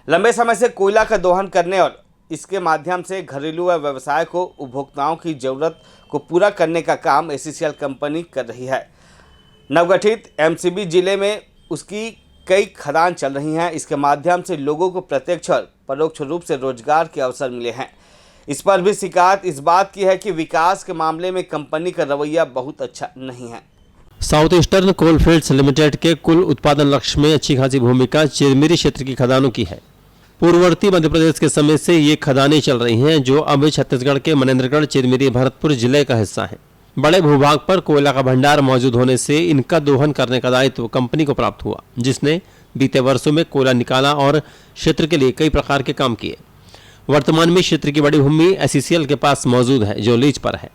लंबे समय से कोयला का दोहन करने और इसके माध्यम से घरेलू व व्यवसाय को उपभोक्ताओं की जरूरत को पूरा करने का काम एसीसीएल कंपनी कर रही है। नवगठित एमसीबी जिले में उसकी कई खदान चल रही हैं। इसके माध्यम से लोगों को प्रत्यक्ष और परोक्ष रूप से रोजगार के अवसर मिले हैं। इस पर भी शिकायत इस बात की है कि विकास के मामले में कंपनी का रवैया बहुत अच्छा नहीं है। साउथ ईस्टर्न कोलफील्ड्स लिमिटेड के कुल उत्पादन लक्ष्य में अच्छी खासी भूमिका चिरमिरी क्षेत्र की खदानों की है। पूर्ववर्ती मध्य प्रदेश के समय से ये खदानें चल रही हैं, जो अब छत्तीसगढ़ के मनेन्द्रगढ़, चिरमिरी, भरतपुर जिले का हिस्सा है। बड़े भूभाग पर कोयला का भंडार मौजूद होने से इनका दोहन करने का दायित्व कंपनी को प्राप्त हुआ, जिसने बीते वर्षों में कोयला निकाला और क्षेत्र के लिए कई प्रकार के काम किए। वर्तमान में क्षेत्र की बड़ी भूमि एसीसीएल के पास मौजूद है, जो लीज पर है।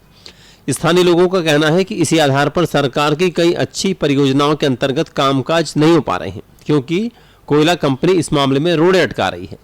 स्थानीय लोगों का कहना है कि इसी आधार पर सरकार की कई अच्छी परियोजनाओं के अंतर्गत कामकाज नहीं हो पा रहे हैं, क्योंकि कोयला कंपनी इस मामले में रोड़े अटका रही है।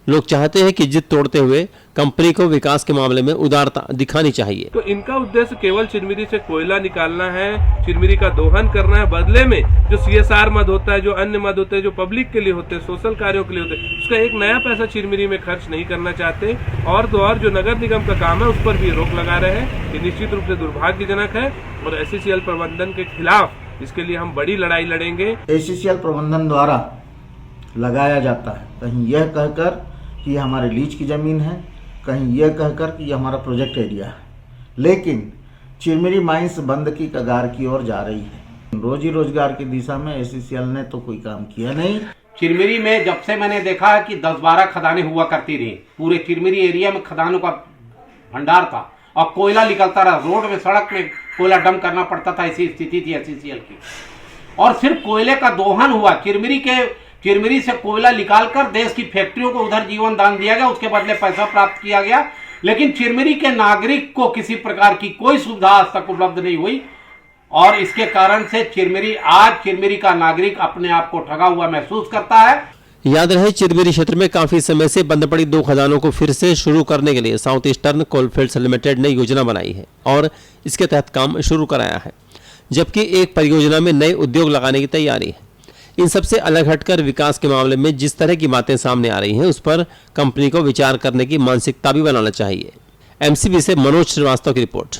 लोग चाहते हैं कि जिद तोड़ते हुए कंपनी को विकास के मामले में उदारता दिखानी चाहिए। तो इनका उद्देश्य केवल चिरमिरी से कोयला निकालना है, चिरमिरी का दोहन करना है। बदले में जो सीएसआर मद होता है, जो अन्य मद होते हैं, जो पब्लिक के लिए होते हैं, सोशल कार्यों के लिए होते हैं, उसका एक नया पैसा चिरमिरी में खर्च नहीं करना चाहते। और तो और जो नगर निगम का काम है उस पर भी रोक लगा रहे हैं। ये निश्चित रूप से दुर्भाग्यजनक है और एसीसीएल प्रबंधन के खिलाफ इसके लिए हम बड़ी लड़ाई लड़ेंगे। एसीसीएल प्रबंधन द्वारा लगाया जाता है, कहीं यह कहकर कि यह हमारे लीज की ज़मीन है, कहीं यह कहकर कि यह हमारा प्रोजेक्ट एरिया है, लेकिन चिरमिरी माइंस बंद की कगार की ओर जा रही है। रोजी रोजगार की दिशा में एसीसीएल ने तो कोई काम किया नहीं। चिरमिरी में जब से मैंने देखा है कि 10-12 खदानें हुआ करती रही, पूरे चिरमिरी एरिया में खदानों का भंडार था और कोयला निकलता रहा। रोड में, सड़क में कोयला डंप करना पड़ता था, ऐसी स्थिति थी एसीसीएल की। और सिर्फ कोयले का दोहन हुआ, चिरमिरी से कोयला निकालकर देश की फैक्ट्रियों को उधर जीवन दान दिया गया, उसके बदले पैसा प्राप्त किया गया। लेकिन चिरमिरी के नागरिक को किसी प्रकार की कोई सुविधा आज तक उपलब्ध नहीं हुई और इसके कारण से चिरमिरी का नागरिक अपने आप को ठगा हुआ महसूस करता है। याद रहे, चिरमिरी क्षेत्र में काफी समय से बंद पड़ी 2 खदानों को फिर से शुरू करने के लिए साउथ ईस्टर्न कोलफील्ड्स लिमिटेड ने योजना बनाई है और इसके तहत काम शुरू कराया है, जबकि एक परियोजना में नए उद्योग लगाने की तैयारी है। इन सबसे अलग हटकर विकास के मामले में जिस तरह की बातें सामने आ रही हैं, उस पर कंपनी को विचार करने की मानसिकता भी बनाना चाहिए। एमसीबी से मनोज श्रीवास्तव की रिपोर्ट।